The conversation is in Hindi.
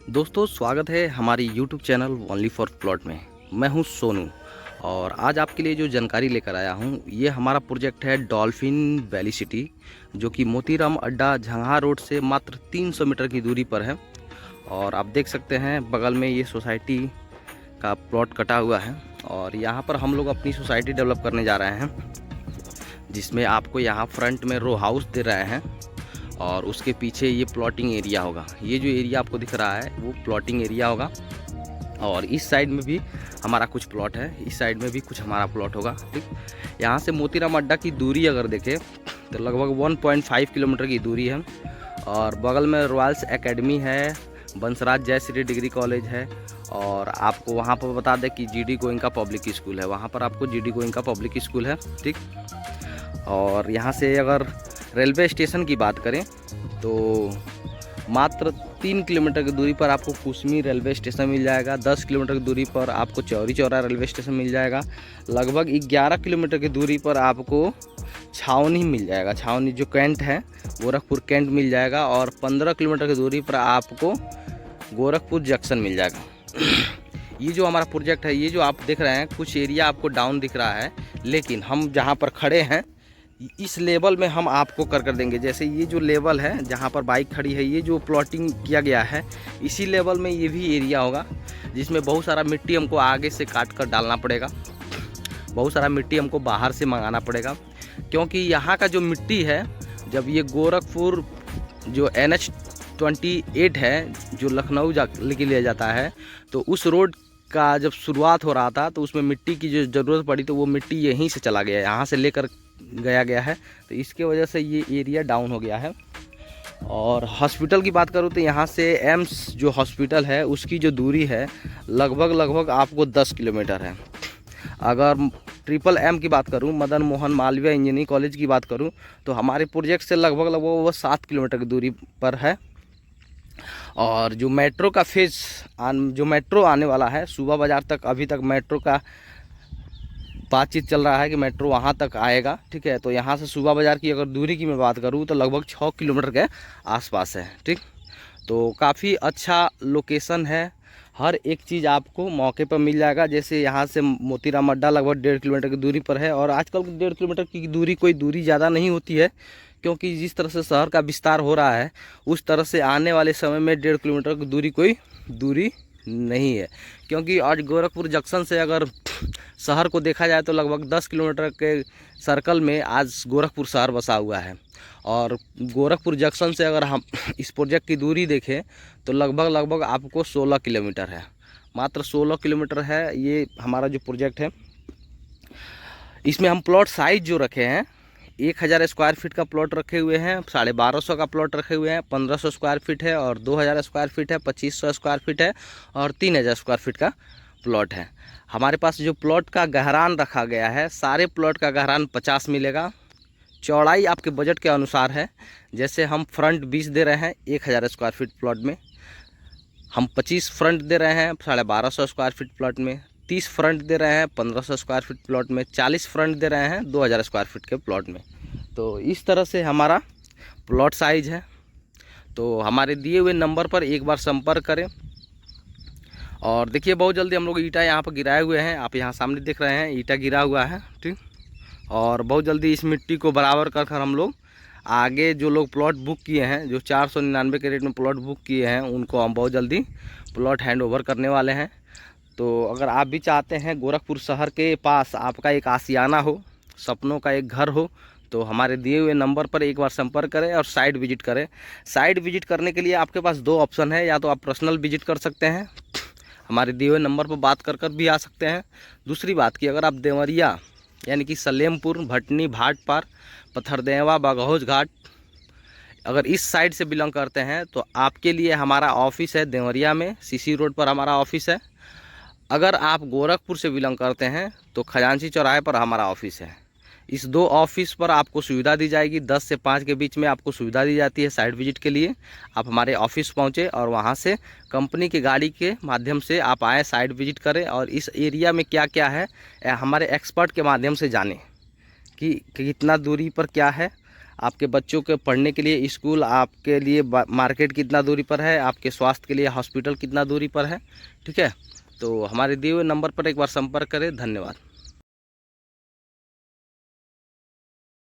दोस्तों स्वागत है हमारी YouTube channel only for plot में। मैं हूं सोनू और आज आपके लिए जो जानकारी लेकर आया हूं ये हमारा प्रोजेक्ट है डॉल्फिन वैली सिटी, जो कि मोतीराम अड्डा झंगहा रोड से मात्र 300 मीटर की दूरी पर है। और आप देख सकते हैं बगल में ये सोसाइटी का प्लॉट कटा हुआ है और यहाँ पर हम लोग अपनी सोसाइटी डेवलप करने जा रहे हैं, जिसमें आपको यहाँ फ्रंट में रो हाउस दे रहे हैं और उसके पीछे ये प्लॉटिंग एरिया होगा। ये जो एरिया आपको दिख रहा है वो प्लॉटिंग एरिया होगा और इस साइड में भी हमारा कुछ प्लॉट है, इस साइड में भी कुछ हमारा प्लॉट होगा। ठीक, यहाँ से मोतीराम अड्डा की दूरी अगर देखें तो लगभग 1.5 किलोमीटर की दूरी है और बगल में रॉयल्स एकेडमी है, बंसराज जय श्री डिग्री कॉलेज है और आपको वहाँ पर बता दें कि जीडी गोइंका पब्लिक स्कूल है, वहाँ पर आपको जीडी गोइंका पब्लिक स्कूल है। ठीक, और यहाँ से अगर रेलवे स्टेशन की बात करें तो मात्र 3 किलोमीटर की दूरी पर आपको कुसमी रेलवे स्टेशन मिल जाएगा। 10 किलोमीटर की दूरी पर आपको चौरी चौरा रेलवे स्टेशन मिल जाएगा। लगभग 11 किलोमीटर की दूरी पर आपको छावनी मिल जाएगा, छावनी जो कैंट है गोरखपुर कैंट मिल जाएगा और 15 किलोमीटर की दूरी पर आपको गोरखपुर जंक्शन मिल जाएगा। ये जो हमारा प्रोजेक्ट है, ये जो आप देख रहे हैं कुछ एरिया आपको डाउन दिख रहा है, लेकिन हम जहाँ पर खड़े हैं इस लेवल में हम आपको कर देंगे। जैसे ये जो लेवल है जहाँ पर बाइक खड़ी है, ये जो प्लॉटिंग किया गया है इसी लेवल में ये भी एरिया होगा, जिसमें बहुत सारा मिट्टी हमको आगे से काट कर डालना पड़ेगा, बहुत सारा मिट्टी हमको बाहर से मंगाना पड़ेगा, क्योंकि यहाँ का जो मिट्टी है जब ये गोरखपुर जो NH-28 है जो लखनऊ लेके लिया जाता है, तो उस रोड का जब शुरुआत हो रहा था तो उसमें मिट्टी की जो ज़रूरत पड़ी तो वो मिट्टी यहीं से चला गया, यहाँ से लेकर गया है, तो इसके वजह से ये एरिया डाउन हो गया है। और हॉस्पिटल की बात करूँ तो यहाँ से एम्स जो हॉस्पिटल है उसकी जो दूरी है लगभग आपको 10 किलोमीटर है। अगर ट्रिपल M की बात करूँ, मदन मोहन मालवीय इंजीनियरिंग कॉलेज की बात करूँ, तो हमारे प्रोजेक्ट से लगभग वो 7 किलोमीटर की दूरी पर है। और जो मेट्रो का जो मेट्रो आने वाला है सुबह बाज़ार तक, अभी तक मेट्रो का बातचीत चल रहा है कि मेट्रो वहाँ तक आएगा। ठीक है, तो यहाँ से सुबह बाज़ार की अगर दूरी की मैं बात करूँ तो लगभग 6 किलोमीटर के आसपास है। ठीक, तो काफ़ी अच्छा लोकेशन है, हर एक चीज़ आपको मौके पर मिल जाएगा। जैसे यहाँ से मोतीराम अड्डा लगभग 1.5 किलोमीटर की दूरी पर है और आजकल 1.5 किलोमीटर की दूरी कोई दूरी ज़्यादा नहीं होती है, क्योंकि जिस तरह से शहर का विस्तार हो रहा है उस तरह से आने वाले समय में 1.5 किलोमीटर की दूरी कोई दूरी नहीं है। क्योंकि आज गोरखपुर जंक्शन से अगर शहर को देखा जाए तो लगभग 10 किलोमीटर के सर्कल में आज गोरखपुर शहर बसा हुआ है। और गोरखपुर जंक्शन से अगर हम इस प्रोजेक्ट की दूरी देखें तो लगभग आपको 16 किलोमीटर है, मात्र 16 किलोमीटर है ये हमारा जो प्रोजेक्ट है। इसमें हम प्लॉट साइज जो रखे हैं 1000 स्क्वायर फीट का प्लॉट रखे हुए हैं, 1250 का प्लॉट रखे हुए हैं, 1500 स्क्वायर फीट है और 2000 स्क्वायर फीट है, 2500 स्क्वायर फीट है और 3000 स्क्वायर फीट का प्लॉट है। हमारे पास जो प्लॉट का गहरान रखा गया है, सारे प्लॉट का गहरान 50 मिलेगा। चौड़ाई आपके बजट के अनुसार है, जैसे हम फ्रंट 20 दे रहे हैं 1000 स्क्वायर फीट प्लॉट में, हम 25 फ्रंट दे रहे हैं 1250 स्क्वायर फीट प्लॉट में, 30 फ्रंट दे रहे हैं 1500 स्क्वायर फीट प्लॉट में, 40 फ्रंट दे रहे हैं 2000 स्क्वायर फीट के प्लॉट में। तो इस तरह से हमारा प्लॉट साइज है। तो हमारे दिए हुए नंबर पर एक बार संपर्क करें। और देखिए बहुत जल्दी हम लोग ईंटा यहाँ पर गिराए हुए हैं, आप यहाँ सामने देख रहे हैं ईंटा गिरा हुआ है। ठीक, और बहुत जल्दी इस मिट्टी को बराबर कर हम लोग आगे जो लोग प्लॉट बुक किए हैं, जो 499 के रेट में प्लॉट बुक किए हैं, उनको हम बहुत जल्दी प्लॉट हैंड ओवर करने वाले हैं। तो अगर आप भी चाहते हैं गोरखपुर शहर के पास आपका एक आशियाना हो, सपनों का एक घर हो, तो हमारे दिए हुए नंबर पर एक बार संपर्क करें और साइट विजिट करें। साइट विजिट करने के लिए आपके पास 2 ऑप्शन है, या तो आप पर्सनल विजिट कर सकते हैं, हमारे दिए हुए नंबर पर बात कर भी आ सकते हैं। दूसरी बात कि अगर आप देवरिया यानी कि सलेमपुर, भटनी, भाट पार, पत्थरदेवा, बाघौज घाट अगर इस साइड से बिलोंग करते हैं तो आपके लिए हमारा ऑफिस है देवरिया में, सीसी रोड पर हमारा ऑफिस है। अगर आप गोरखपुर से बिलोंग करते हैं तो खजांची चौराहे पर हमारा ऑफिस है। इस 2 ऑफिस पर आपको सुविधा दी जाएगी, 10 से 5 के बीच में आपको सुविधा दी जाती है साइट विजिट के लिए। आप हमारे ऑफिस पहुंचे और वहां से कंपनी की गाड़ी के माध्यम से आप आए, साइट विजिट करें और इस एरिया में क्या क्या है हमारे एक्सपर्ट के माध्यम से जानें कि कितना दूरी पर क्या है। आपके बच्चों के पढ़ने के लिए स्कूल, आपके लिए मार्केट कितना दूरी पर है, आपके स्वास्थ्य के लिए हॉस्पिटल कितना दूरी पर है। ठीक है, तो हमारे दिए हुए नंबर पर एक बार संपर्क करें। धन्यवाद।